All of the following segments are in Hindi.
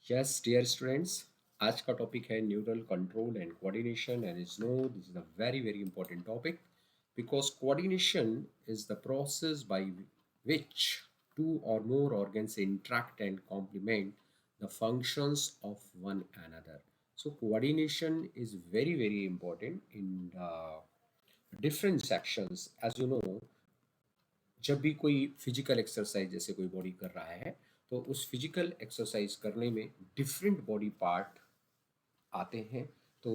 यस डियर स्टूडेंट्स, आज का टॉपिक है neural control and coordination and is no this is a very very important topic because coordination is the process by which two or more organs interact and complement the functions of one another. So coordination is very very important in different sections. As you know, जब भी कोई फिजिकल एक्सरसाइज जैसे कोई बॉडी कर रहा है तो उस फिजिकल एक्सरसाइज करने में डिफरेंट बॉडी पार्ट आते हैं। तो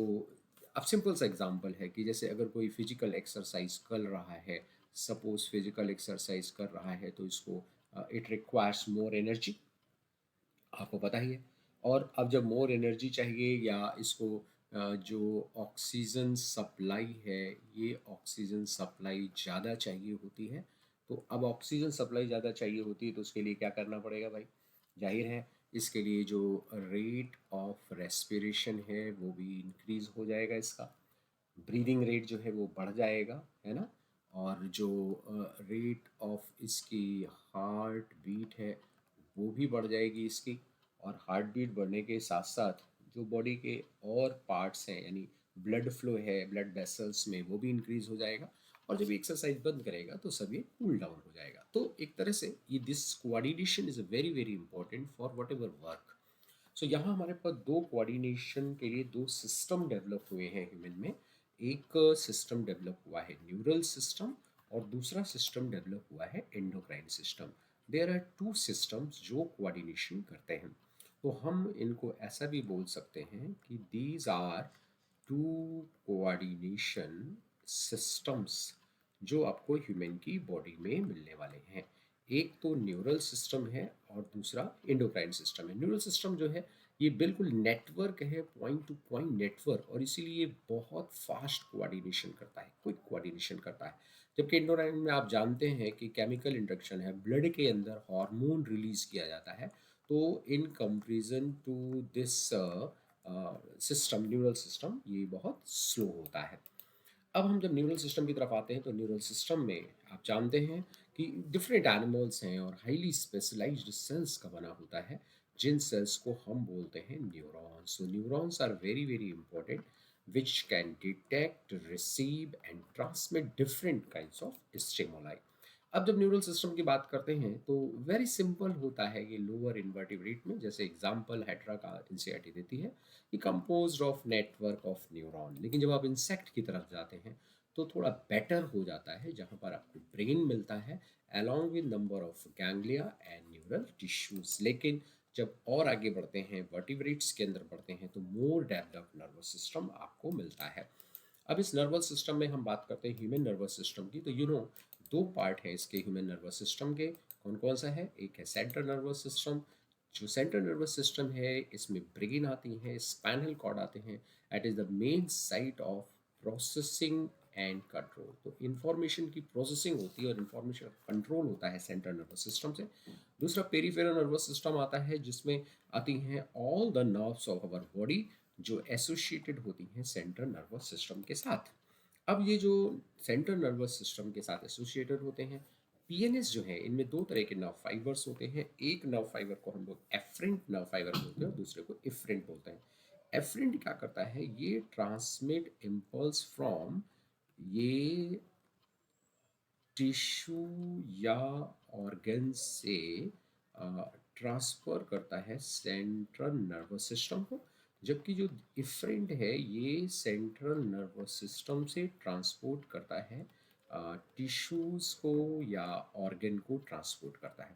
अब सिंपल सा एग्जांपल है कि जैसे अगर कोई फिजिकल एक्सरसाइज कर रहा है, सपोज फिजिकल एक्सरसाइज कर रहा है तो इसको इट रिक्वायर्स मोर एनर्जी, आपको पता ही है। और अब जब मोर एनर्जी चाहिए या इसको जो ऑक्सीजन सप्लाई है, ये ऑक्सीजन सप्लाई ज़्यादा चाहिए होती है। तो अब ऑक्सीजन सप्लाई ज़्यादा चाहिए होती है तो उसके लिए क्या करना पड़ेगा भाई? जाहिर है इसके लिए जो रेट ऑफ रेस्पिरेशन है वो भी इंक्रीज हो जाएगा, इसका ब्रीदिंग रेट जो है वो बढ़ जाएगा, है ना। और जो रेट ऑफ इसकी हार्ट बीट है वो भी बढ़ जाएगी इसकी। और हार्ट बीट बढ़ने के साथ साथ जो बॉडी के और पार्ट्स हैं यानी ब्लड फ्लो है ब्लड वेसल्स में वो भी इंक्रीज हो जाएगा। और जब एक्सरसाइज बंद करेगा तो सब ये कूल डाउन हो जाएगा। तो एक तरह से ये this coordination is very very important for whatever work. So यहाँ हमारे पास दो कोऑर्डिनेशन के लिए दो सिस्टम डेवलप हुए हैं ह्यूमन में। एक सिस्टम डेवलप हुआ है न्यूरल सिस्टम और दूसरा सिस्टम डेवलप हुआ है endocrine system. There are two systems जो कोऑर्डिनेशन करते हैं। तो हम इनको ऐसा भी बोल सकते हैं कि these are two coordination systems जो आपको ह्यूमन की बॉडी में मिलने वाले हैं। एक तो न्यूरल सिस्टम है और दूसरा एंडोक्राइन सिस्टम है। न्यूरल सिस्टम जो है ये बिल्कुल नेटवर्क है, पॉइंट टू पॉइंट नेटवर्क, और इसीलिए बहुत फास्ट कोऑर्डिनेशन करता है, क्विक कोऑर्डिनेशन करता है। जबकि एंडोक्राइन में आप जानते हैं कि केमिकल इंडक्शन है, ब्लड के अंदर हार्मोन रिलीज किया जाता है। तो in comparison to this system, neural system ये बहुत स्लो होता है। अब हम जब न्यूरल सिस्टम की तरफ आते हैं तो न्यूरल सिस्टम में आप जानते हैं कि डिफरेंट एनिमल्स हैं और हाईली स्पेशलाइज्ड सेल्स का बना होता है, जिन सेल्स को हम बोलते हैं neurons. So neurons are very very important which can detect, receive and transmit different kinds of stimuli. अब जब न्यूरल सिस्टम की बात करते हैं तो वेरी सिंपल होता है ये लोअर इन्वर्टिब्रेट में, जैसे एग्जांपल हेड्रा का एनसीईआरटी देती है कि composed of network of neuron. लेकिन जब आप इंसेक्ट की तरफ जाते हैं तो थोड़ा बेटर हो जाता है, जहाँ पर आपको ब्रेन मिलता है along with number of ganglia and neural tissues. लेकिन जब और आगे बढ़ते हैं, वर्टिब्रेट्स के अंदर बढ़ते हैं, तो मोर डेवलप्ड नर्वस सिस्टम आपको मिलता है। अब इस नर्वस सिस्टम में हम बात करते हैं ह्यूमन नर्वस सिस्टम की, तो दो पार्ट है इसके ह्यूमन नर्वस सिस्टम के। कौन कौन सा है? एक है सेंट्रल नर्वस सिस्टम। जो सेंट्रल नर्वस सिस्टम है इसमें ब्रेन आती है, स्पाइनल कॉर्ड आते हैं। It is the main site of processing and control. तो इन्फॉर्मेशन की प्रोसेसिंग होती है और इन्फॉर्मेशन कंट्रोल होता है सेंट्रल नर्वस सिस्टम से। दूसरा पेरिफेरल नर्वस सिस्टम आता है जिसमें आती हैं all the nerves of our body जो एसोसिएटेड होती हैं सेंट्रल नर्वस सिस्टम के साथ। अब ये जो सेंट्रल नर्वस सिस्टम के साथ एसोसिएटेड होते हैं, पीएनएस जो है इनमें दो तरह के नर्व फाइबर्स होते हैं। एक नर्व फाइबर को हम लोग एफरेंट नर्व फाइबर बोलते हैं और दूसरे को इफरेंट बोलते हैं। एफरेंट क्या करता है? ये ट्रांसमिट इम्पल्स फ्रॉम ये टिश्यू या ऑर्गन से ट्रांसफर करता है सेंट्रल नर्वस सिस्टम को। जबकि जो इफरेंट है ये सेंट्रल नर्वस सिस्टम से ट्रांसपोर्ट करता है टिश्यूज को या ऑर्गन को ट्रांसपोर्ट करता है।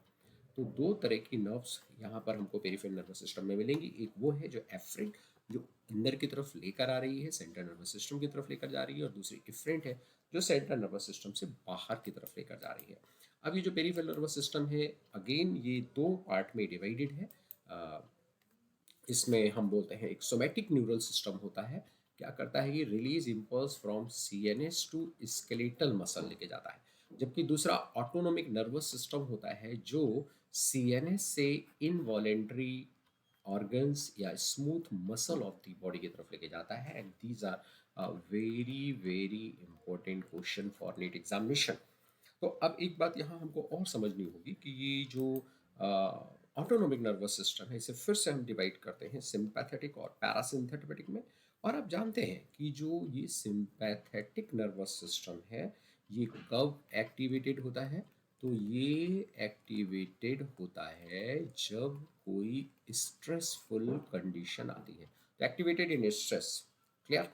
तो दो तरह की नर्व्स यहाँ पर हमको पेरिफेरल नर्वस सिस्टम में मिलेंगी। एक वो है जो एफरेंट, जो अंदर की तरफ लेकर आ रही है, सेंट्रल नर्वस सिस्टम की तरफ लेकर जा रही है, और दूसरी इफरेंट है जो सेंट्रल नर्वस सिस्टम से बाहर की तरफ लेकर जा रही है। अब ये जो पेरिफेरल नर्वस सिस्टम है, अगेन ये दो पार्ट में डिवाइडेड है। इसमें हम बोलते हैं एक सोमैटिक न्यूरल सिस्टम होता है। क्या करता है? ये release impulse from CNS to skeletal muscle लेके जाता है। जबकि दूसरा ऑटोनोमिक नर्वस सिस्टम होता है जो सीएनएस से इनवॉलेंट्री ऑर्गन्स या smooth muscle of the body की तरफ लेके जाता है। And these are very very important question for NEET examination. तो अब एक बात यहाँ हमको और समझनी होगी कि ये जो ऑटोनोमिक नर्वस सिस्टम है, इसे फिर से हम डिवाइड करते हैं सिंपैथेटिक और पैरासिम्पैथेटिक में। और आप जानते हैं कि जो ये सिंपैथेटिक नर्वस सिस्टम है, ये कब एक्टिवेटेड होता है? तो ये एक्टिवेटेड होता है जब कोई स्ट्रेसफुल कंडीशन आती है, तो एक्टिवेटेड इन स्ट्रेस। क्लियर?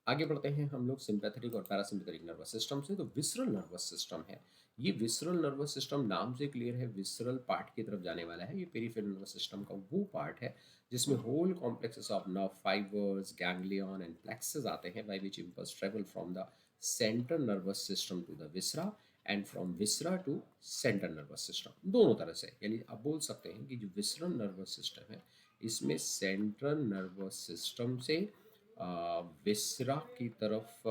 आगे बढ़ते हैं हम लोग सिंपैथेटिक और पैरासिम्पैथेटिक नर्वस सिस्टम से। तो विसरल नर्वस सिस्टम है, ये विसरल नर्वस सिस्टम नाम से क्लियर है, विसरल पार्ट की तरफ जाने वाला है। ये पेरिफेरल नर्वस सिस्टम का वो पार्ट है जिसमें whole complexes of nerve fibres, ganglion and plexuses आते हैं, by which impulse travel from the central nervous system to the viscera and from viscera to central nervous system, दोनों तरह से। यानी आप बोल सकते हैं कि जो विसरल नर्वस सिस्टम है, इसमें सेंट्रल नर्वस सिस्टम से विसरा की तरफ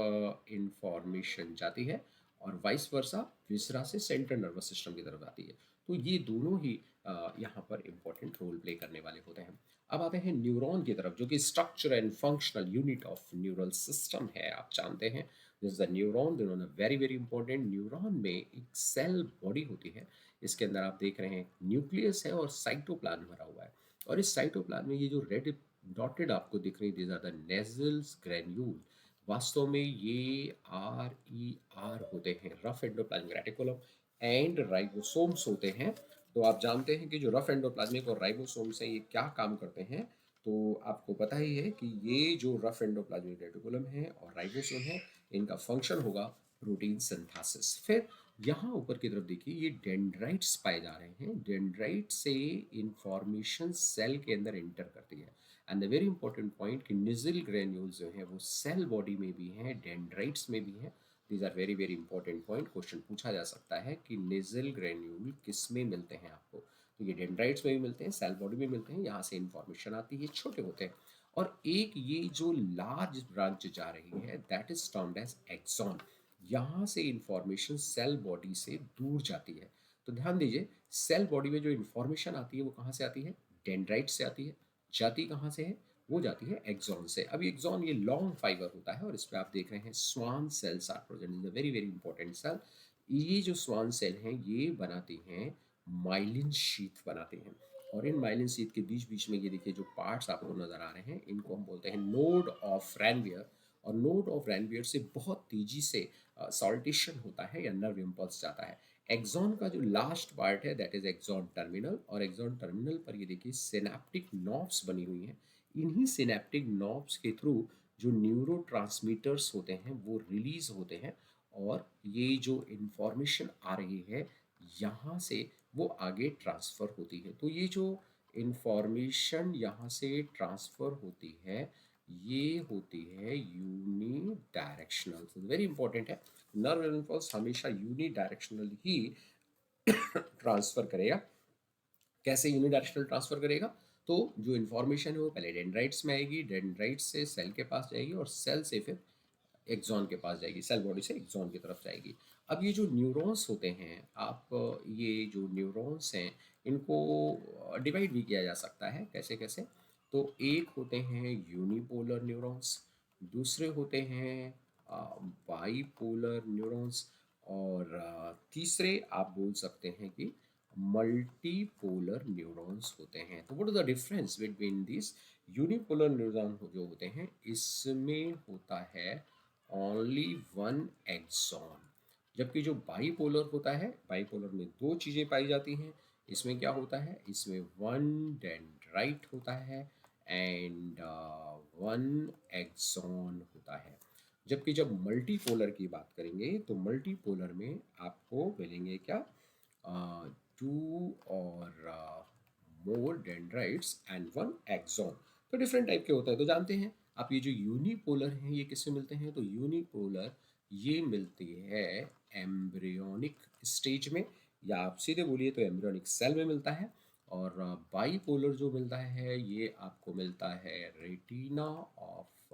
इंफॉर्मेशन जाती है और वाइस वर्सा विसरा से सेंट्रल नर्वस सिस्टम की तरफ आती है। तो ये दोनों ही यहाँ पर इम्पोर्टेंट रोल प्ले करने वाले होते हैं। अब आते हैं न्यूरॉन की तरफ, जो कि structure and functional unit of neural system है। आप जानते हैं दिस द न्यूरॉन, दोनों वेरी वेरी इंपॉर्टेंट। न्यूरॉन में एक सेल बॉडी होती है, इसके अंदर आप देख रहे हैं न्यूक्लियस है और साइटोप्लाज्म भरा हुआ है। और इस साइटोप्लाज्म में ये जो रेड डॉटेड आपको दिख रही, these are the nasals granule. वास्तव में ये RER होते हैं, rough endoplasmic reticulum and ribosomes होते हैं। तो आप जानते हैं कि जो रफ एंडोप्लाज्मिक और राइबोसोम्स हैं, ये क्या काम करते हैं? तो आपको पता ही है कि ये जो रफ एंडोप्लाज्मिक रेटिकुलम है और राइबोसोम है, इनका फंक्शन होगा प्रोटीन सिंथेसिस। फिर यहाँ ऊपर की तरफ देखिए, ये डेंड्राइट्स पाए जा रहे हैं। डेंड्राइट से इंफॉर्मेशन सेल के अंदर एंटर करती है। And the very important point कि निजल ग्रेन्यूल्स जो है वो सेल बॉडी में भी हैं, डेंड्राइट्स में भी हैं। These are very very important point. Question पूछा जा सकता है कि निजल ग्रेन्यूल किस में मिलते हैं आपको? तो ये डेंड्राइट्स में भी मिलते हैं, सेल बॉडी में मिलते हैं, यहाँ से इंफॉर्मेशन आती है, छोटे होते हैं। और एक ये जो लार्ज ब्रांच जा रही है, that is termed as axon. यहाँ से इंफॉर्मेशन सेल बॉडी से दूर जाती है। तो ध्यान दीजिए, सेल बॉडी में जो इंफॉर्मेशन आती है वो कहाँ से आती है? डेंड्राइट से आती है। जाती कहाँ से है? वो जाती है एक्सॉन से। अब एक्सॉन ये लॉन्ग फाइबर होता है और इस पर आप देख रहे हैं Schwann cells are present, is a very very important cell. ये जो स्वान सेल हैं, ये बनाती हैं माइलिन शीथ बनाते हैं। और इन माइलिन शीथ के बीच बीच में ये देखिए जो पार्ट्स आपको नजर आ रहे हैं, इनको हम बोलते हैं नोड ऑफ रैनवियर। और नोड ऑफ रैनवियर से बहुत तेजी से सॉल्टेशन होता है या नर्व इम्पल्स जाता है। एक्सॉन का जो लास्ट पार्ट है, दैट इज एक्सॉन टर्मिनल। और एक्सॉन टर्मिनल पर ये देखिए सिनेप्टिक नॉब्स बनी हुई हैं। इन्हीं सिनेप्टिक नॉब्स के थ्रू जो न्यूरो होते हैं वो रिलीज होते हैं। और ये जो इंफॉर्मेशन आ रही है यहाँ से, वो आगे ट्रांसफ़र होती है। तो ये जो इंफॉर्मेशन यहाँ से ट्रांसफ़र होती है, ये होती है यूनी डायरेक्शनल। तो वेरी इंपॉर्टेंट है, नर्व इम्पल्स हमेशा यूनी डायरेक्शनल ही ट्रांसफ़र करेगा। कैसे यूनिडायरेक्शनल ट्रांसफर करेगा? तो जो इन्फॉर्मेशन है वो पहले डेंड्राइट्स में आएगी, डेंड्राइट्स से सेल के पास जाएगी और सेल से फिर एक्सॉन के पास जाएगी, सेल बॉडी से एक्सॉन की तरफ जाएगी। अब ये जो न्यूरॉन्स होते हैं, आप ये जो न्यूरॉन्स हैं, इनको डिवाइड भी किया जा सकता है। कैसे कैसे? तो एक होते हैं यूनिपोलर न्यूरॉन्स, दूसरे होते हैं बाईपोलर न्यूरॉन्स, और तीसरे आप बोल सकते हैं कि मल्टीपोलर न्यूरॉन्स होते हैं। तो what is the difference between this? Unipolar neuron जो होते हैं, इसमें होता है ओनली वन एक्सॉन। जबकि जो बाईपोलर होता है, बाईपोलर में दो चीज़ें पाई जाती हैं। इसमें क्या होता है? इसमें वन डेंड्राइट होता है एंड वन एक्सॉन होता है। जबकि जब मल्टीपोलर की बात करेंगे, तो मल्टीपोलर में आपको मिलेंगे क्या? टू और मोर डेंड्राइट्स एंड वन एक्सॉन। तो डिफरेंट टाइप के होते हैं। तो जानते हैं आप, ये जो यूनिपोलर हैं ये किससे मिलते हैं? तो यूनिपोलर ये मिलती है एम्ब्रियोनिक स्टेज में, या आप सीधे बोलिए तो एम्ब्रियोनिक सेल में मिलता है। और बाईपोलर जो मिलता है, ये आपको मिलता है रेटिना ऑफ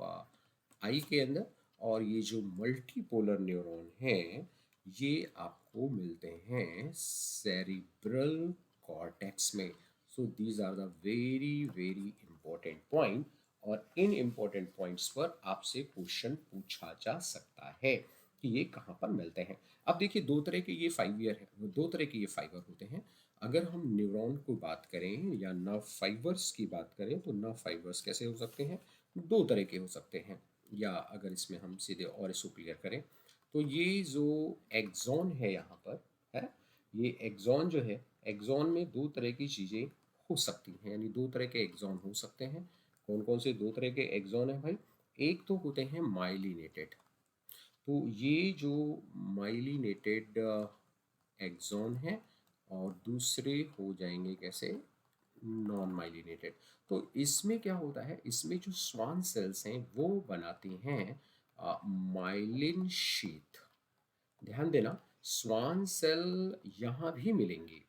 आई के अंदर। और ये जो मल्टीपोलर न्यूरॉन हैं, ये आपको मिलते हैं सेरिब्रल कॉर्टेक्स में। So these are the very very important point. और इन इंपॉर्टेंट पॉइंट्स पर आपसे क्वेश्चन पूछा जा सकता है कि ये कहाँ पर मिलते हैं। अब देखिए, दो तरह के ये फाइबर है, दो तरह के ये फाइबर होते हैं। अगर हम न्यूरॉन को बात करें या नर्व फाइबर्स की बात करें तो नर्व फाइबर्स कैसे हो सकते हैं, दो तरह के हो सकते हैं। या अगर इसमें हम सीधे और इसको क्लियर करें तो ये जो एक्सॉन है यहाँ पर है, ये एक्सॉन जो है, एक्सॉन में दो तरह की चीज़ें हो सकती हैं, यानी दो तरह के एक्सॉन हो सकते हैं। कौन कौन से दो तरह के एक्सॉन है भाई? एक तो होते हैं माइलिनेटेड, तो ये जो माइलिनेटेड एक्सॉन है, और दूसरे हो जाएंगे कैसे, नॉन माइलिनेटेड। तो इसमें क्या होता है, इसमें जो स्वान सेल्स हैं वो बनाती हैं माइलिन शीथ। ध्यान देना, स्वान सेल यहाँ भी मिलेंगी,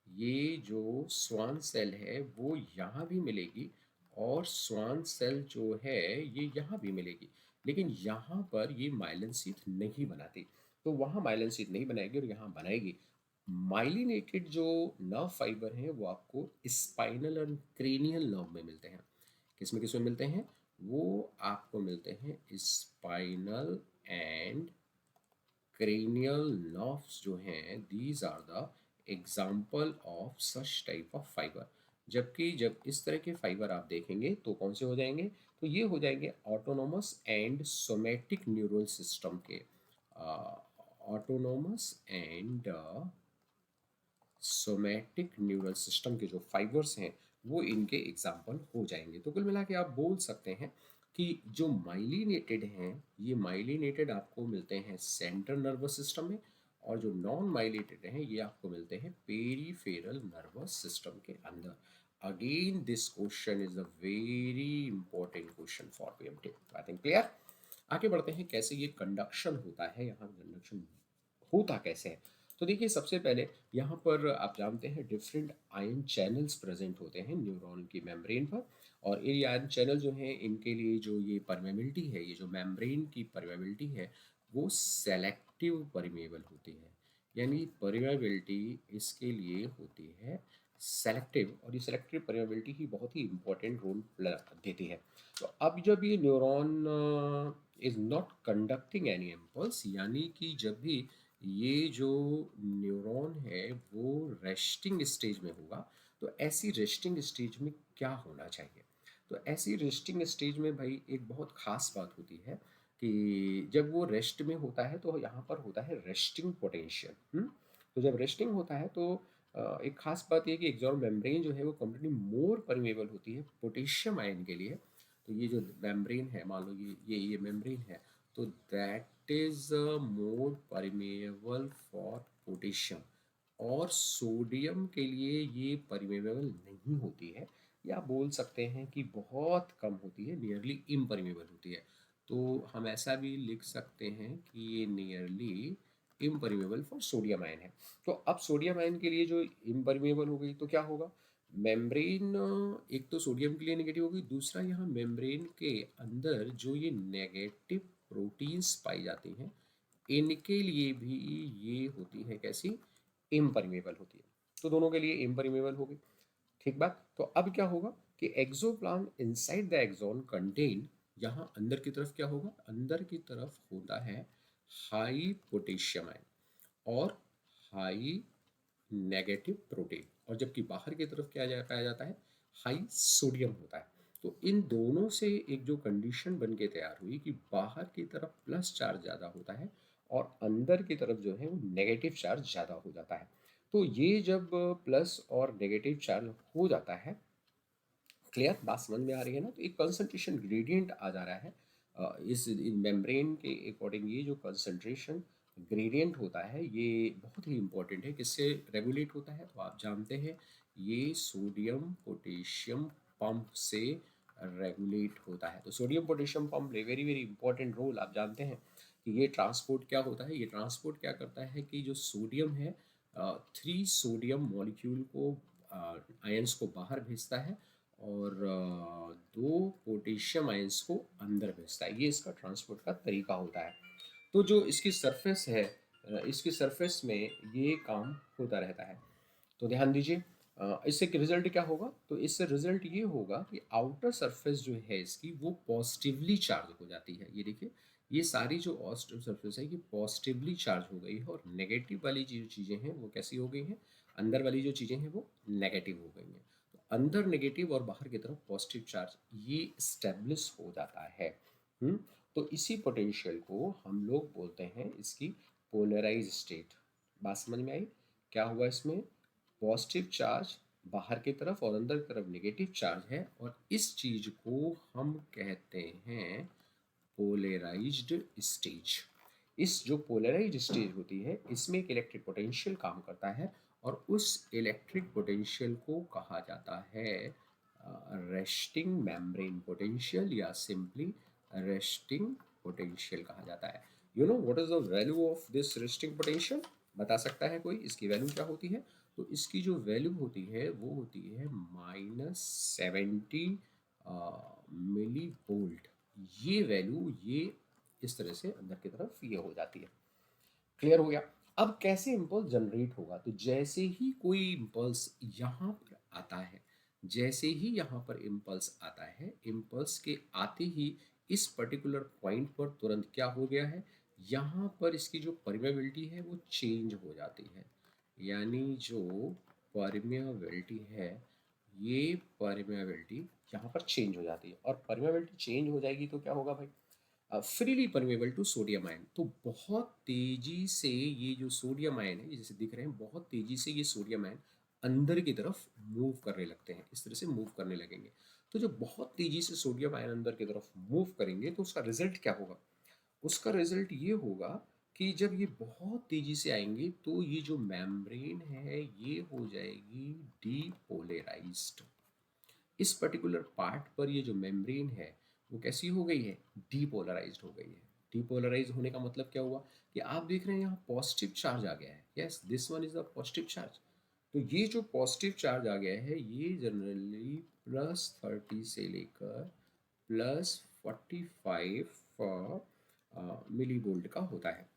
ये जो स्वान सेल है वो यहाँ भी मिलेगी, और स्वान सेल जो है ये यहाँ भी मिलेगी, लेकिन यहाँ पर ये माइलिन शीथ नहीं बनाती। तो वहाँ माइलिन शीथ नहीं बनाएगी और यहाँ बनाएगी। माइलिनेटेड जो नर्व फाइबर हैं वो आपको स्पाइनल और क्रेनियल नर्व में मिलते हैं। किस में मिलते हैं? वो आपको मिलते हैं स्पाइनल एंड cranial nerves जो हैं, these are the example of such type of fiber। जबकि जब इस तरह के फाइबर आप देखेंगे तो कौन से हो जाएंगे, तो ये हो जाएंगे autonomous and somatic neural system के, autonomous and somatic neural system के जो फाइबर्स हैं वो इनके एग्जाम्पल हो जाएंगे। तो कुल मिला के आप बोल सकते हैं कि जो माइलिनेटेड हैं, ये माइलिनेटेड आपको मिलते हैं सेंट्रल नर्वस सिस्टम में, और जो नॉन माइलिनेटेड हैं ये आपको मिलते हैं पेरीफेरल नर्वस सिस्टम के अंदर। Again this question is a very important question for PMT. I think clear. आगे बढ़ते हैं, कैसे ये कंडक्शन होता है, यहाँ कंडक्शन होता कैसे है। तो देखिए, सबसे पहले यहाँ पर आप जानते हैं डिफरेंट आयन चैनल्स प्रेजेंट होते हैं न्यूरॉन की मेम्ब्रेन पर, और ये आयन चैनल जो हैं इनके लिए जो ये परमेबिलिटी है, ये जो मेम्ब्रेन की परमेबिलिटी है वो सेलेक्टिव परमेबल होती है। यानी परमेबिलिटी इसके लिए होती है सेलेक्टिव, और ये सेलेक्टिव परमेबिलिटी ही बहुत ही इंपॉर्टेंट रोल देती है। तो अब जब ये neuron is not conducting any impulse, यानी कि जब भी ये जो न्यूरॉन है वो रेस्टिंग स्टेज में होगा, तो ऐसी रेस्टिंग स्टेज में क्या होना चाहिए? तो ऐसी रेस्टिंग स्टेज में भाई एक बहुत ख़ास बात होती है कि जब वो रेस्ट में होता है तो यहाँ पर होता है रेस्टिंग पोटेंशियल। तो जब रेस्टिंग होता है तो एक ख़ास बात ये कि एक्सॉन मेम्ब्रेन जो है वो कंप्लीटली मोर परमेबल होती है पोटेशियम आयन के लिए। तो ये जो मेम्ब्रेन है, मान लो ये मेम्ब्रेन है, तो that is more permeable for potassium, और सोडियम के लिए ये परमेबल नहीं होती है, या बोल सकते हैं कि बहुत कम होती है, नियरली इम्परमेबल होती है। तो हम ऐसा भी लिख सकते हैं कि ये nearly impermeable for sodium ion है। तो अब सोडियम आयन के लिए जो इम्परमेबल हो गई तो क्या होगा, मेम्ब्रेन एक तो सोडियम के लिए नेगेटिव होगी, दूसरा यहाँ मेम्ब्रेन के अंदर जो ये नेगेटिव प्रोटीन्स पाई जाती हैं इनके लिए भी ये होती है कैसी, इम्परमेबल होती है। तो दोनों के लिए इम्परमेबल होगी। ठीक बात। तो अब क्या होगा कि एक्सोप्लान इनसाइड द एक्सॉन कंटेन, यहाँ अंदर की तरफ क्या होगा, अंदर की तरफ होता है हाई पोटेशियम आयन और हाई नेगेटिव प्रोटीन, और जबकि बाहर की तरफ क्या पाया जाता है, हाई सोडियम होता है। तो इन दोनों से एक जो कंडीशन बन के तैयार हुई कि बाहर की तरफ प्लस चार्ज ज़्यादा होता है और अंदर की तरफ जो है वो नेगेटिव चार्ज ज़्यादा हो जाता है। तो ये जब प्लस और नेगेटिव चार्ज हो जाता है, क्लियर बात समझ में आ रही है ना, तो एक कंसंट्रेशन ग्रेडियंट आ जा रहा है। इस मेम्ब्रेन के अकॉर्डिंग ये जो कंसंट्रेशन ग्रेडियंट होता है ये बहुत ही इंपॉर्टेंट है। किससे रेगुलेट होता है, तो आप जानते हैं ये सोडियम पोटेशियम पंप से रेगुलेट होता है। तो sodium potassium pump play very very important role. आप जानते हैं कि ये ट्रांसपोर्ट क्या होता है, ये ट्रांसपोर्ट क्या करता है कि जो सोडियम है, 3 सोडियम मॉलिक्यूल को आयंस को बाहर भेजता है, और 2 पोटेशियम आयंस को अंदर भेजता है। ये इसका ट्रांसपोर्ट का तरीका होता है। तो जो इसकी सरफेस है, इसकी सरफेस में ये काम होता रहता है। तो ध्यान दीजिए, इससे रिजल्ट क्या होगा, तो इससे रिजल्ट ये होगा कि आउटर सरफेस जो है इसकी वो पॉजिटिवली चार्ज हो जाती है। ये देखिए, ये सारी जो आउटर सरफेस है ये पॉजिटिवली चार्ज हो गई है, और नेगेटिव वाली जो चीज़ें हैं वो कैसी हो गई हैं, अंदर वाली जो चीज़ें हैं वो नेगेटिव हो गई हैं। तो अंदर नेगेटिव और बाहर की तरफ पॉजिटिव चार्ज ये स्टेब्लिश हो जाता है। हम्म, तो इसी पोटेंशियल को हम लोग बोलते हैं इसकी पोलराइज स्टेट। बात समझ में आई? क्या हुआ इसमें? पॉजिटिव चार्ज बाहर की तरफ और अंदर की तरफ नेगेटिव चार्ज है, और इस चीज को हम कहते हैं पोलराइज्ड स्टेज। इस जो पोलराइज्ड स्टेज होती है इसमें एक इलेक्ट्रिक पोटेंशियल काम करता है, और उस इलेक्ट्रिक पोटेंशियल को कहा जाता है रेस्टिंग मेम्ब्रेन पोटेंशियल, या सिंपली रेस्टिंग पोटेंशियल कहा जाता है। You know what is the value of this resting potential? बता सकता है कोई इसकी वैल्यू क्या होती है? तो इसकी जो वैल्यू होती है वो होती है -70 मिली वोल्ट। ये वैल्यू ये इस तरह से अंदर की तरफ ये हो जाती है। क्लियर हो गया? अब कैसे इम्पल्स जनरेट होगा? तो जैसे ही कोई इम्पल्स यहाँ पर आता है, जैसे ही यहाँ पर इम्पल्स आता है, इम्पल्स के आते ही इस पर्टिकुलर पॉइंट पर तुरंत क्या हो गया है, यहाँ पर इसकी जो परमेबिलिटी है वो चेंज हो जाती है। यानी जो परमेबिलिटी है, ये परमेबिलिटी यहाँ पर चेंज हो जाती है, और परमेबिलिटी चेंज हो जाएगी तो क्या होगा भाई? Freely permeable to sodium ion. तो बहुत तेजी से ये जो सोडियम आयन है, जैसे दिख रहे हैं, बहुत तेजी से ये सोडियम आयन अंदर की तरफ मूव करने लगते हैं, इस तरह से मूव करने लगेंगे। तो जब बहुत तेजी से सोडियम आयन अंदर की तरफ मूव करेंगे तो उसका रिजल्ट क्या होगा? उसका रिजल्ट ये होगा कि जब ये बहुत तेजी से आएंगे तो ये जो मेम्ब्रेन है ये हो जाएगी डीपोलराइज्ड। इस पर्टिकुलर पार्ट पर ये जो मेम्ब्रेन है वो कैसी हो गई है? डीपोलराइज्ड हो गई है। डीपोलराइज होने का मतलब क्या हुआ कि आप देख रहे हैं यहाँ पॉजिटिव चार्ज आ गया है। Yes, this one is the positive charge. तो ये जो पॉजिटिव चार्ज आ गया है ये जनरली +30 से लेकर +45 मिली वोल्ट का होता है।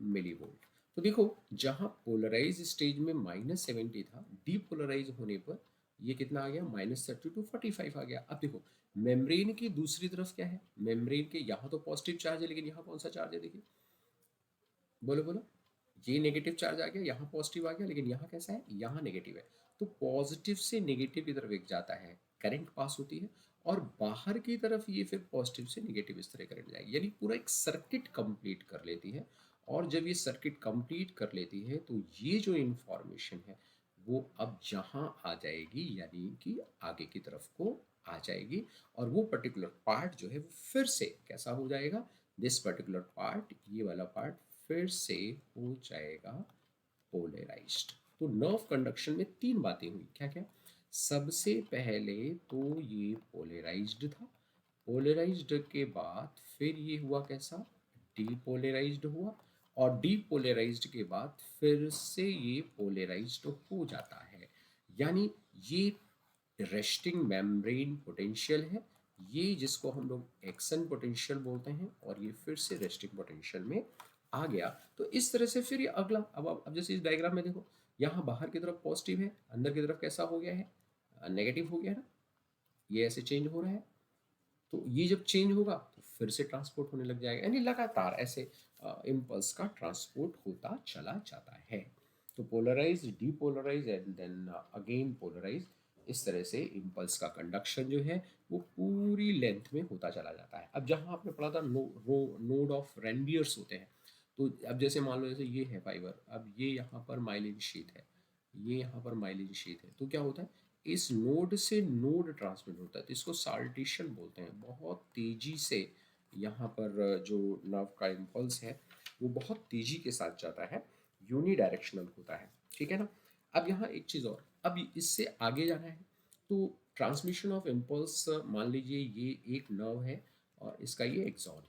Millivolt. तो देखो, जहाँ पोलराइज स्टेज में -70 था, डीपोलराइज होने पर ये कितना आ गया? -30 टू 45 आ गया। अब देखो, मेम्ब्रेन की दूसरी तरफ क्या है? मेम्ब्रेन के यहाँ तो पॉजिटिव चार्ज है, लेकिन यहाँ कौन सा चार्ज है? देखिए, बोलो बोलो। ये नेगेटिव चार्ज आ गया, यहाँ पॉजिटिव आ गया, लेकिन यहाँ कैसा है? यहाँ नेगेटिव है। तो पॉजिटिव से नेगेटिव की तरफ एक जाता है, करंट पास होती है, और बाहर की तरफ ये फिर पॉजिटिव से नेगेटिव इस तरह करंट जाएगी, यानी पूरा एक सर्किट कंप्लीट कर लेती है। और जब ये सर्किट कंप्लीट कर लेती है तो ये जो इंफॉर्मेशन है वो अब जहाँ आ जाएगी, यानी कि आगे की तरफ को आ जाएगी, और वो पर्टिकुलर पार्ट जो है वो फिर से कैसा हो जाएगा? दिस पर्टिकुलर पार्ट, ये वाला पार्ट फिर से हो जाएगा पोलराइज्ड। तो नर्व कंडक्शन में तीन बातें हुई, क्या क्या? सबसे पहले तो ये पोलराइज्ड था, पोलराइज्ड के बाद फिर ये हुआ कैसा? डीपोलराइज्ड हुआ, और डीपोलराइज्ड के बाद फिर से ये पोलराइज्ड हो जाता है। यानी ये रेस्टिंग मेम्ब्रेन पोटेंशियल है, ये जिसको हम लोग एक्शन पोटेंशियल बोलते हैं, और ये फिर से रेस्टिंग पोटेंशियल में आ गया। तो इस तरह से फिर ये अगला, अब जैसे इस डायग्राम में देखो, यहाँ बाहर की तरफ पॉजिटिव है, अंदर की तरफ कैसा हो गया है? नेगेटिव हो गया ना। ये ऐसे चेंज हो रहा है। तो ये जब चेंज होगा तो फिर से ट्रांसपोर्ट होने लग जाएगा, यानी लगातार ऐसे इम्पल्स का ट्रांसपोर्ट होता चला जाता है। तो polarise, depolarise and then again polarise, इस तरह से इम्पल्स का कंडक्शन जो है वो पूरी लेंथ में होता चला जाता है। अब जहाँ आपने पढ़ा था नोड ऑफ रेनबियर्स होते हैं, तो अब जैसे मान लो जैसे ये है फाइबर, अब ये यहाँ पर माइलिन शीथ है, ये यहाँ पर माइलिन शीथ है, तो क्या होता है? इस नोड से नोड ट्रांसमिट होता है, तो इसको साल्टेशन बोलते हैं। बहुत तेजी से यहाँ पर जो नर्व का इम्पल्स है वो बहुत तेजी के साथ जाता है, यूनी डायरेक्शनल होता है। ठीक है ना? अब यहाँ एक चीज़ और, अब इससे आगे जाना है तो ट्रांसमिशन ऑफ इम्पल्स, मान लीजिए ये एक नर्व है और इसका ये एक्सॉन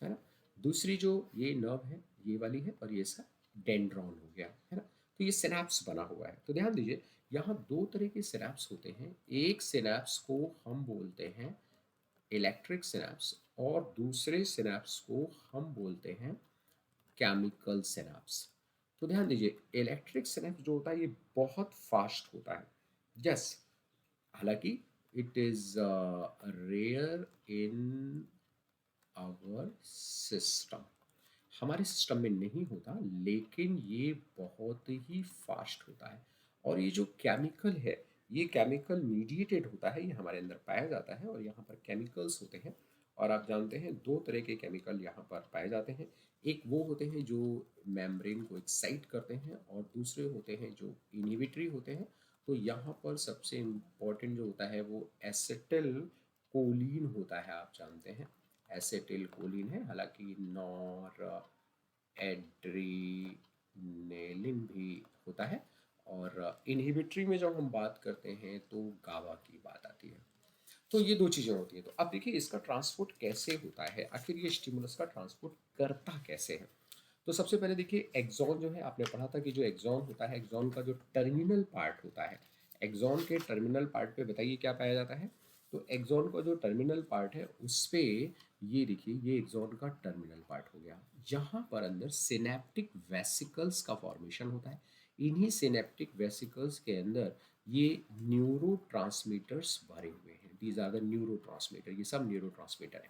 है ना? दूसरी जो ये नर्व है ये वाली है, और ये इसका डेंड्रॉन हो गया, है ना? तो ये सिनेप्स बना हुआ है। तो ध्यान दीजिए, यहाँ दो तरह के सिनेप्स होते हैं। एक सिनेप्स को हम बोलते हैं इलेक्ट्रिक सिनेप्स, और दूसरे सिनेप्स को हम बोलते हैं केमिकल सिनेप्स। तो ध्यान दीजिए, इलेक्ट्रिक सिनेप्स जो होता है ये बहुत फास्ट होता है। यस, हालांकि it is rare in our system. हमारे सिस्टम में नहीं होता, लेकिन ये बहुत ही फास्ट होता है। और ये जो केमिकल है, ये केमिकल मीडिएटेड होता है, ये हमारे अंदर पाया जाता है, और यहाँ पर केमिकल्स होते हैं। और आप जानते हैं दो तरह के केमिकल यहाँ पर पाए जाते हैं। एक वो होते हैं जो मेम्ब्रेन को एक्साइट करते हैं, और दूसरे होते हैं जो इनहिबिटरी होते हैं। तो यहाँ पर सबसे इम्पोर्टेंट जो होता है वो एसिटिल कोलिन होता है, आप जानते हैं एसिटिल कोलिन है। हालांकि नॉर एड्रीनेलिन भी होता है। और इनहिबिटरी में जब हम बात करते हैं तो गावा की बात आती है। तो ये दो चीज़ें होती हैं। तो अब देखिए इसका ट्रांसपोर्ट कैसे होता है, आखिर ये स्टिमुलस का ट्रांसपोर्ट करता कैसे है। तो सबसे पहले देखिए एक्सॉन जो है, आपने पढ़ा था कि जो एक्सॉन होता है, एक्सॉन का जो टर्मिनल पार्ट होता है, एक्सॉन के टर्मिनल पार्ट पे बताइए क्या पाया जाता है। तो एक्सॉन का जो टर्मिनल पार्ट है उस पे ये देखिए, ये एक्सॉन का टर्मिनल पार्ट हो गया। यहाँ पर अंदर सिनेप्टिक वेसिकल्स का फॉर्मेशन होता है। इन्हीं सिनेप्टिक वेसिकल्स के अंदर ये न्यूरो भरे हुए हैं। दीज आर द न्यूरो, ये सब न्यूरो है।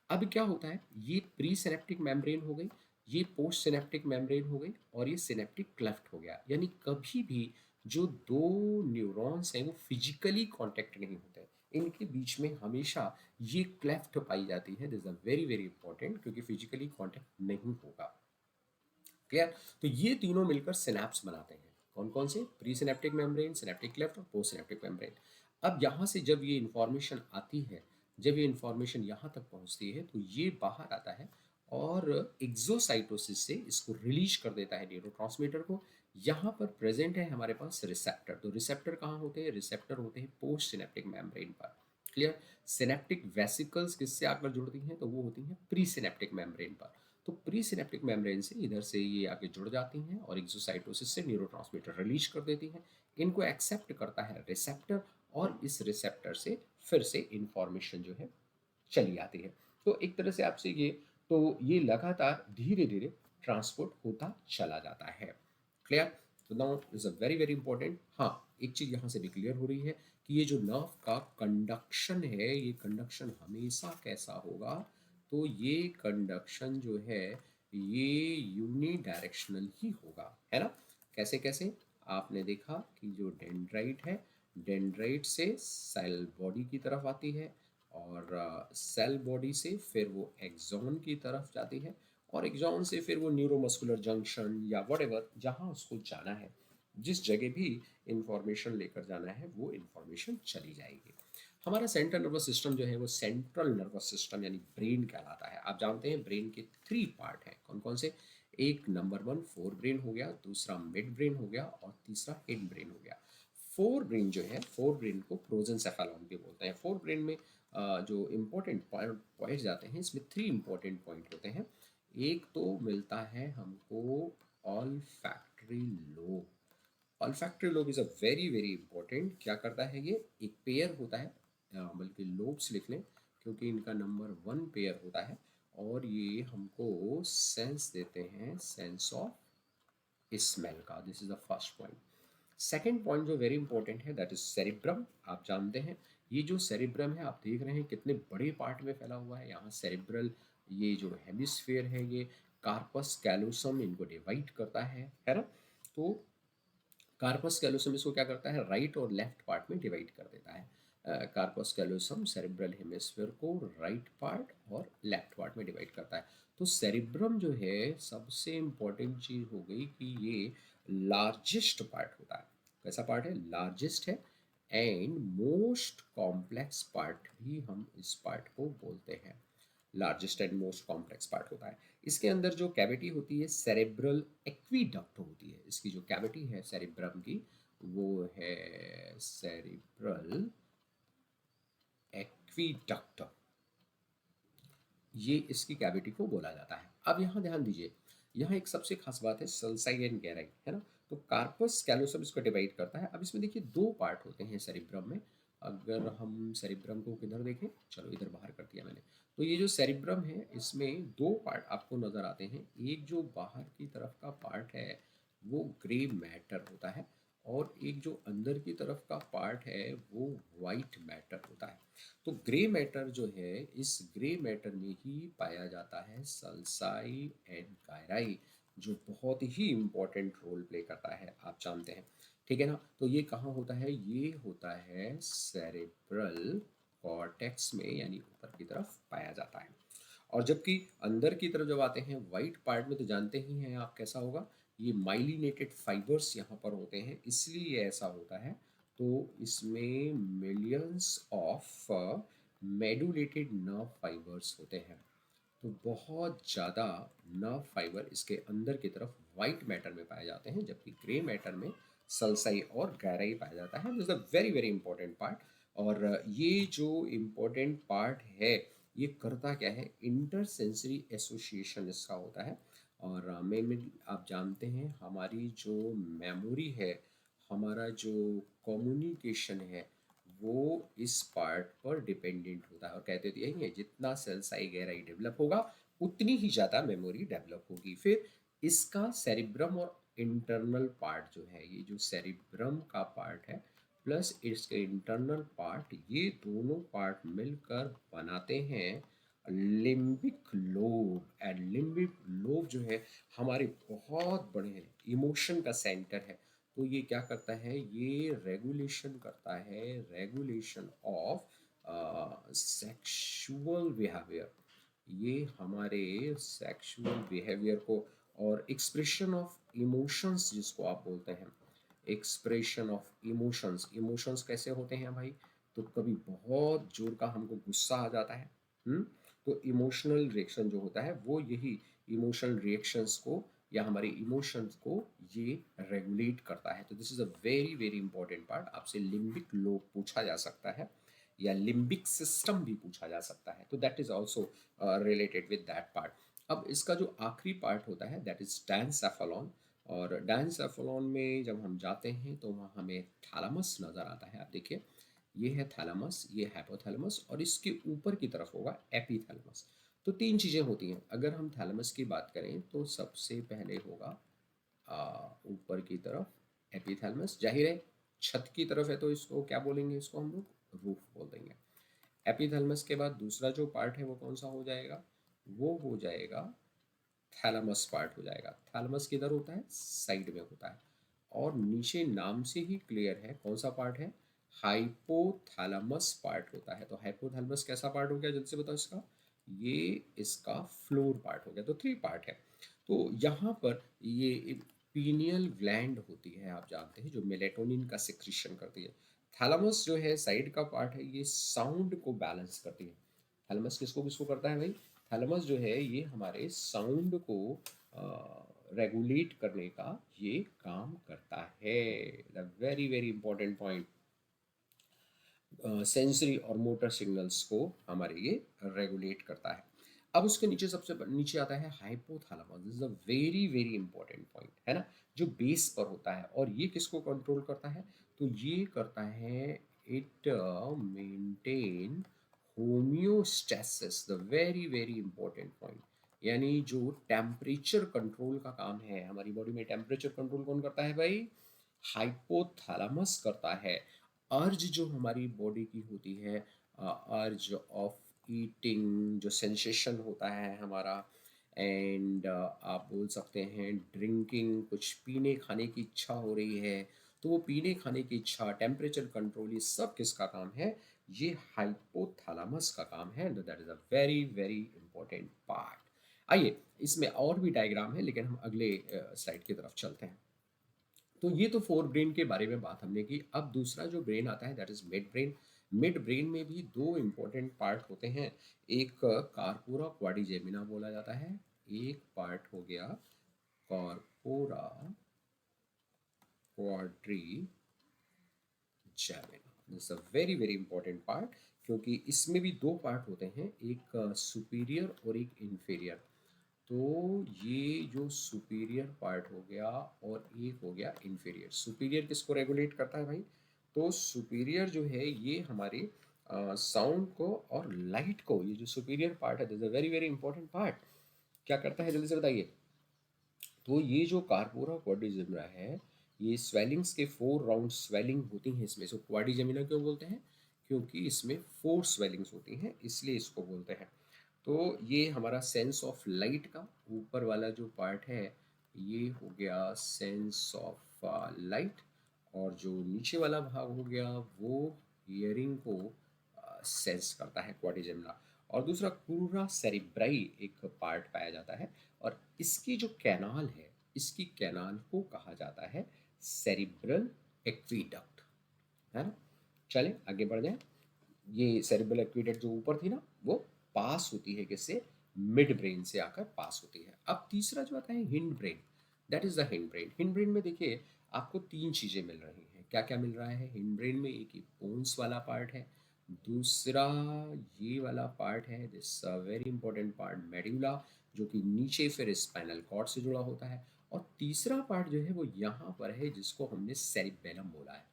अब क्या होता है, ये प्री सिनेप्टिक मेम्ब्रेन हो गई, ये पोस्ट सिनेप्टिक मेम्ब्रेन हो गई, और ये सिनेप्टिक क्लेफ्ट हो गया। यानी कभी भी जो दो न्यूरॉन्स हैं वो फिजिकली कांटेक्ट नहीं होते हैं, इनके बीच में हमेशा ये क्लेफ्ट पाई जाती है। This is very very important, क्योंकि फिजिकली कांटेक्ट नहीं होगा। क्लियर। तो ये तीनों मिलकर सिनेप्स बनाते हैं। कौन कौन से? Pre synaptic membrane, synaptic cleft और पोस्ट सिनेप्टिक मेम्ब्रेन। अब यहाँ से जब ये इंफॉर्मेशन आती है, जब ये इंफॉर्मेशन यहाँ तक पहुँचती है, तो ये बाहर आता है और एक्सोसाइटोसिस से इसको रिलीज कर देता है न्यूरोट्रांसमीटर को। यहाँ पर प्रेजेंट है हमारे पास रिसेप्टर। तो रिसेप्टर कहाँ होते हैं? रिसेप्टर होते हैं पोस्ट सिनेप्टिक मेम्ब्रेन पर। क्लियर। सिनेप्टिक वेसिकल्स किससे आकर जुड़ती हैं? तो वो होती हैं प्री सिनेप्टिक मेम्ब्रेन पर। तो प्री सिनेप्टिक मेम्ब्रेन से इधर से ये आके जुड़ जाती हैं और एक्सोसाइटोसिस से न्यूरोट्रांसमीटर रिलीज कर देती हैं। इनको एक्सेप्ट करता है रिसेप्टर, और इस रिसेप्टर से फिर से इंफॉर्मेशन जो है चली आती है। तो एक तरह से आपसे ये, तो ये लगातार धीरे धीरे ट्रांसपोर्ट होता चला जाता है। क्लियर। तो now is a very very important. हाँ, एक चीज यहाँ से भी क्लियर हो रही है कि ये जो नर्व का कंडक्शन है, ये कंडक्शन हमेशा कैसा होगा? तो ये कंडक्शन जो है ये यूनी डायरेक्शनल ही होगा, है ना। कैसे कैसे? आपने देखा कि जो डेंड्राइट है, डेंड्राइट से सेल बॉडी की तरफ आती है, और सेल बॉडी से फिर वो एक्सॉन की तरफ जाती है, और एक्सॉन से फिर वो न्यूरोमस्कुलर जंक्शन या वट जहाँ उसको जाना है, जिस जगह भी इंफॉर्मेशन लेकर जाना है वो इंफॉर्मेशन चली जाएगी। हमारा सेंट्रल नर्वस सिस्टम जो है वो सेंट्रल नर्वस सिस्टम यानी ब्रेन कहलाता है। आप जानते हैं ब्रेन के 3 पार्ट हैं। कौन कौन से? एक नंबर 1 फोर ब्रेन हो गया, दूसरा मिड ब्रेन हो गया, और तीसरा हेड ब्रेन हो गया। फोर ब्रेन जो है, फोर ब्रेन को प्रोजेंसेफेलॉन भी बोलते हैं। फोर ब्रेन में जो इम्पोर्टेंट पॉइंट जाते हैं, इसमें 3 इम्पोर्टेंट पॉइंट होते हैं। एक तो मिलता है हमको all factory lobe. Olfactory lobe is a very very important. क्या करता है ये? एक पेयर होता है, बल्कि लोब्स लिख लें, क्योंकि इनका नंबर 1 पेयर होता है, और ये हमको सेंस देते हैं, सेंस ऑफ स्मेल का। This is the first point. Second point जो वेरी इंपॉर्टेंट है, दैट इज सेरिब्रम। आप जानते हैं ये जो सेरिब्रम है, आप देख रहे हैं कितने बड़े पार्ट में फैला हुआ है। यहाँ सेरिब्रल, ये जो हेमिस्फेयर है, ये कार्पस कैलोसम इनको डिवाइड करता है ना। तो कार्पस कैलोसम इसको क्या करता है? राइट और लेफ्ट पार्ट में डिवाइड कर देता है। कार्पस कैलोसम सेरिब्रल हेमिस्फीयर को राइट पार्ट और लेफ्ट पार्ट में डिवाइड करता है। तो सेरिब्रम जो है सबसे इम्पोर्टेंट चीज़ हो गई कि ये लार्जेस्ट पार्ट होता है। कैसा पार्ट है? लार्जेस्ट है। एंड मोस्ट कॉम्प्लेक्स पार्ट भी हम इस पार्ट को बोलते हैं। Largest and most complex part होता है। इसके अंदर जो कैविटी होती है सेरेब्रल एक्वीडक्ट होती है। इसकी जो कैविटी है सेरिब्रम की, वो है सेरिब्रल एक्वीडक्ट। ये इसकी कैविटी को बोला जाता है। अब यहाँ ध्यान दीजिए, यहाँ एक सबसे खास बात है सल्साई एंड गैराई, है ना। तो कार्पस कैलोसम इसको डिवाइड करता है। अब इसमें देखिए 2 पार्ट होते हैं सेरिब्रम में। अगर हम सेरिब्रम को किधर देखें, चलो इधर बाहर कर दिया मैंने। तो ये जो सेरिब्रम है इसमें 2 पार्ट आपको नज़र आते हैं। एक जो बाहर की तरफ का पार्ट है वो ग्रे मैटर होता है, और एक जो अंदर की तरफ का पार्ट है वो वाइट मैटर होता है। तो ग्रे मैटर जो है, इस ग्रे मैटर में ही पाया जाता है सल्साई एंड गायराई, जो बहुत ही इम्पोर्टेंट रोल प्ले करता है, आप जानते हैं। ठीक है ना। तो ये कहाँ होता है, ये होता है सेरेब्रल कॉर्टेक्स में, यानी ऊपर की तरफ पाया जाता है। और जबकि अंदर की तरफ जब आते हैं वाइट पार्ट में, तो जानते ही हैं आप कैसा होगा, ये माइलिनेटेड फाइबर्स यहाँ पर होते हैं, इसलिए ऐसा होता है। तो इसमें millions of medullated nerve fibres होते हैं। तो बहुत ज़्यादा नर्व फाइबर इसके अंदर की तरफ वाइट मैटर में पाए जाते हैं, जबकि ग्रे मैटर में सल्साई और गहराई पाया जाता है। This is a very very important part. और ये जो इम्पोर्टेंट पार्ट है, ये करता क्या है, इंटर सेंसरी एसोसिएशन इसका होता है। और मेमोरी, आप जानते हैं हमारी जो मेमोरी है, हमारा जो कम्युनिकेशन है, वो इस पार्ट पर डिपेंडेंट होता है। और कहते तो यही है, जितना सेल साई गहराई डेवलप होगा, उतनी ही ज़्यादा मेमोरी डेवलप होगी। फिर इसका सेरिब्रम और इंटरनल पार्ट जो है, ये जो सेरिब्रम का पार्ट है प्लस इसके इंटरनल पार्ट, ये दोनों पार्ट मिलकर बनाते हैं limbic lobe. And limbic lobe जो है, हमारे बहुत बड़े इमोशन का सेंटर है। तो ये क्या करता है, ये रेगुलेशन करता है, रेगुलेशन ऑफ सेक्सुअल बिहेवियर। ये हमारे सेक्सुअल बिहेवियर को, और एक्सप्रेशन ऑफ इमोशंस जिसको आप बोलते हैं, एक्सप्रेशन ऑफ इमोशंस। इमोशंस कैसे होते हैं भाई, तो कभी बहुत जोर का हमको गुस्सा आ जाता है, हम्म, तो इमोशनल रिएक्शन जो होता है, वो यही इमोशनल रिएक्शंस को या हमारे इमोशंस को ये रेगुलेट करता है। तो this is a very very important part. आपसे लिम्बिक लोब पूछा जा सकता है, या लिम्बिक सिस्टम भी पूछा जा सकता है, तो that is also related with that part. अब इसका जो आखिरी पार्ट होता है, दैट इज डायंसेफेलॉन। और डायंसेफेलॉन में जब हम जाते हैं, तो वहाँ हमें थैलेमस नज़र आता है। आप देखिए, ये है थैलेमस, ये हाइपोथैलेमस, और इसके ऊपर की तरफ होगा एपीथैलेमस। तो तीन चीज़ें होती हैं। अगर हम थैलेमस की बात करें, तो सबसे पहले होगा ऊपर की तरफ एपीथैलेमस। जाहिर है, छत की तरफ है, तो इसको क्या बोलेंगे, इसको हम लोग रूफ बोल देंगे। एपीथैलेमस के बाद दूसरा जो पार्ट है, वो कौन सा हो जाएगा, वो हो जाएगा थैलेमस पार्ट हो जाएगा। थैलेमस किधर होता है, साइड में होता है। और नीचे नाम से ही क्लियर है कौन सा पार्ट है, हाइपोथैलेमस पार्ट होता है। तो हाइपोथैलेमस कैसा पार्ट हो गया, जल्दी से बताओ इसका, ये इसका फ्लोर पार्ट हो गया। तो थ्री पार्ट है। तो यहाँ पर ये पीनियल ग्लैंड होती है, आप जानते हैं, जो मेलेटोनिन का सिक्रीशन करती है। थैलेमस जो है साइड का पार्ट है, ये साउंड को बैलेंस करती है। थैलेमस किसको किसको करता है भाई, थैलेमस जो है ये हमारे साउंड को रेगुलेट करने का ये काम करता है। The very very important point, sensory और मोटर सिग्नल्स को हमारे ये रेगुलेट करता है। अब उसके नीचे सबसे नीचे आता है hypothalamus. This is a very very important point, है ना, जो बेस पर होता है। और ये किसको कंट्रोल करता है, तो ये करता है, it maintain homeostasis, the very very important point. यानी जो टेम्परेचर कंट्रोल का काम है, हमारी बॉडी में टेम्परेचर कंट्रोल कौन करता है भाई, हाइपोथैलेमस करता है। अर्ज जो हमारी बॉडी की होती है, अर्ज ऑफ ईटिंग, जो सेंसेशन होता है हमारा, एंड आप बोल सकते हैं ड्रिंकिंग, कुछ पीने खाने की इच्छा हो रही है, तो वो पीने खाने की इच्छा, टेम्परेचर कंट्रोल, ये सब किसका काम है, ये हाइपोथैलेमस का काम है। That is a very very important part. आइए, इसमें और भी डायग्राम है, लेकिन हम अगले स्लाइड की तरफ चलते हैं। तो ये तो फोर ब्रेन के बारे में बात हमने की। अब दूसरा जो ब्रेन आता है, that is mid brain. Mid brain में भी दो इम्पोर्टेंट पार्ट होते हैं। एक कार्पोरा क्वाड्रिजेमिना बोला जाता है, एक पार्ट हो गया corpora quadrigemina. This a very very important part, क्योंकि इसमें भी दो पार्ट होते हैं, एक सुपीरियर और एक इन्फीरियर। तो ये जो सुपीरियर पार्ट हो गया और एक हो गया इन्फीरियर। सुपीरियर किसको रेगुलेट करता है भाई, तो सुपीरियर जो है ये हमारे साउंड को और लाइट को, ये जो सुपीरियर पार्ट है, this a very very important part, क्या करता है, जल्दी से बताइए। तो ये जो कार्पोरा क्वाड्रिजेमिना है, ये स्वेलिंग्स के 4 राउंड स्वेलिंग होती हैं इसमें। सो क्वाड्रिजेमिना क्यों बोलते हैं, क्योंकि इसमें फोर स्वेलिंग्स होती हैं, इसलिए इसको बोलते हैं। तो ये हमारा सेंस ऑफ लाइट का ऊपर वाला जो पार्ट है, ये हो गया सेंस ऑफ लाइट, और जो नीचे वाला भाग हो गया वो हियरिंग को सेंस करता है, क्वाड्रिजेमिना। और दूसरा पूरा सेरिब्राई एक पार्ट पाया जाता है, और इसकी जो कैनाल है, इसकी कैनाल को कहा जाता है सेरिब्रल एक्वीडक्ट, है ना। चलें आगे बढ़ जाए। ये सेरिब्रल एक्वीडक्ट जो ऊपर थी ना, वो पास होती है किससे, मिड ब्रेन से आकर पास होती है। अब तीसरा जो आता है hind brain, that is the hind brain. Hind brain में देखिए आपको तीन चीजें मिल रही हैं। क्या क्या मिल रहा है हिंड ब्रेन में? एक ही पोन्स वाला पार्ट है, दूसरा ये वाला पार्ट है, this very important part medulla, जो कि नीचे फिर स्पाइनल कॉर्ड से जुड़ा होता है, और तीसरा पार्ट जो है वो यहाँ पर है, जिसको हमने सेरिबेलम बोला है।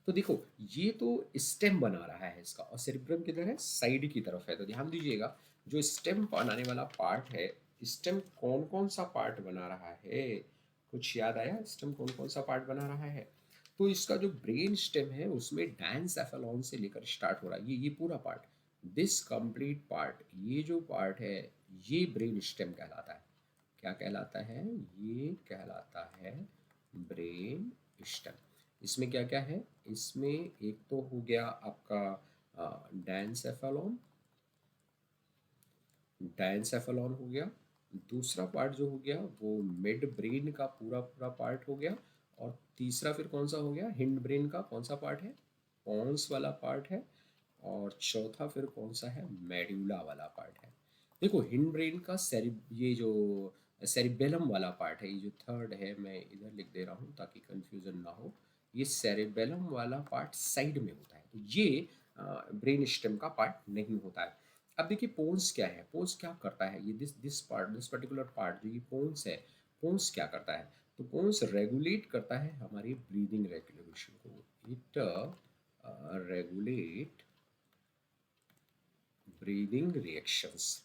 तो देखो ये तो स्टेम बना रहा है इसका, और सेरिब्रम किधर है, साइड की तरफ है। तो ध्यान दीजिएगा, जो स्टेम बनाने वाला पार्ट है, स्टेम कौन कौन सा पार्ट बना रहा है, कुछ याद आया स्टेम कौन कौन सा पार्ट बना रहा है? तो इसका जो ब्रेन स्टेम है उसमें डायनसेफेलॉन से लेकर स्टार्ट हो रहा है, ये पूरा पार्ट, दिस कंप्लीट पार्ट, ये जो पार्ट है ये ब्रेन स्टेम कहलाता है। क्या कहलाता है? ये कहलाता है ब्रेन स्टेम। इसमें क्या क्या है? इसमें एक तो हो गया आपका डायनसेफेलॉन, डायनसेफेलॉन हो गया। दूसरा पार्ट जो हो गया वो मिड ब्रेन का पूरा पूरा पार्ट हो गया। और तीसरा फिर कौन सा हो गया? हिंड ब्रेन का कौन सा पार्ट है? पॉन्स वाला पार्ट है। और चौथा फिर कौन सा है? मेड्यूला वाला पार्ट है। देखो हिंड ब्रेन का ये जो सेरिबेलम वाला पार्ट है, ये जो थर्ड है, मैं इधर लिख दे रहा हूँ ताकि कंफ्यूजन ना हो। ये सेरिबेलम वाला पार्ट साइड में होता है, तो ये ब्रेन स्टेम का पार्ट नहीं होता है। अब देखिए पोन्स क्या है, पोन्स क्या करता है, ये this part, this particular part जो ये पोन्स है, पोन्स क्या करता है? तो पोन्स रेगुलेट करता है हमारी ब्रीदिंग रेगुलेशन को। इट रेगुलेट ब्रीदिंग रिएक्शंस,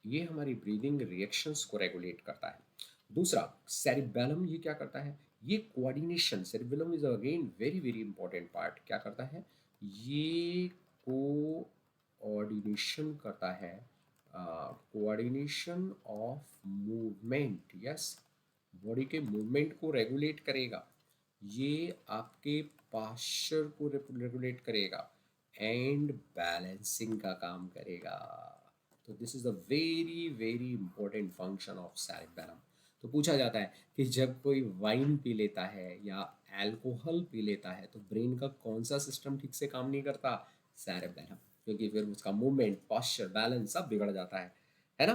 ये हमारी ब्रीदिंग रिएक्शंस को रेगुलेट करता है। दूसरा सेरिबेलम, ये क्या करता है? ये coordination, cerebellum is again very very important part. क्या करता है? ये कोऑर्डिनेशन करता है, coordination of movement, yes, body के मूवमेंट को रेगुलेट करेगा। ये आपके पास्चर को रेगुलेट करेगा, एंड बैलेंसिंग का काम करेगा। तो this is the very very important function of cerebellum. तो पूछा जाता है कि जब कोई वाइन पी लेता है या अल्कोहल पी लेता है तो ब्रेन का कौन सा सिस्टम ठीक से काम नहीं करता? सेरिबेलम, क्योंकि फिर उसका मूवमेंट, पोस्चर, बैलेंस सब बिगड़ जाता है ना।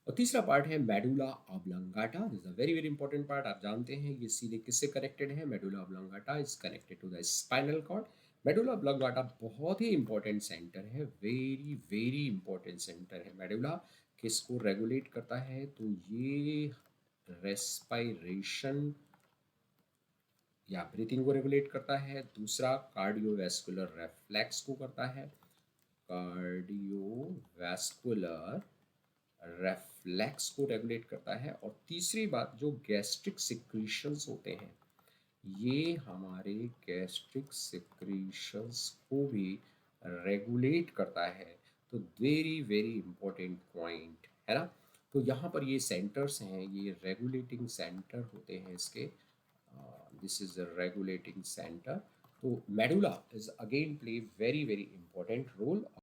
और तीसरा पार्ट है medulla oblongata, this is a very very important part. आप जानते हैं ये सीधे किससे कनेक्टेड है? Medulla oblongata is connected to the spinal cord. Medulla oblongata बहुत ही इंपॉर्टेंट सेंटर है, वेरी वेरी इंपॉर्टेंट सेंटर है मेडुला। किसको रेगुलेट करता है? तो ये रेस्पायरेशन या ब्रीथिंग को रेगुलेट करता है। दूसरा कार्डियोवैस्कुलर रेफ्लेक्स को करता है, कार्डियोवैस्कुलर रेफ्लेक्स को रेगुलेट करता है। और तीसरी बात, जो गैस्ट्रिक सिक्रीशंस होते हैं, ये हमारे गैस्ट्रिक सिक्रीशंस को भी रेगुलेट करता है। तो वेरी वेरी इंपॉर्टेंट पॉइंट है ना। तो यहाँ पर ये सेंटर्स हैं, ये रेगुलेटिंग सेंटर होते हैं इसके, this is the regulating centre. तो medulla is again play very very important role.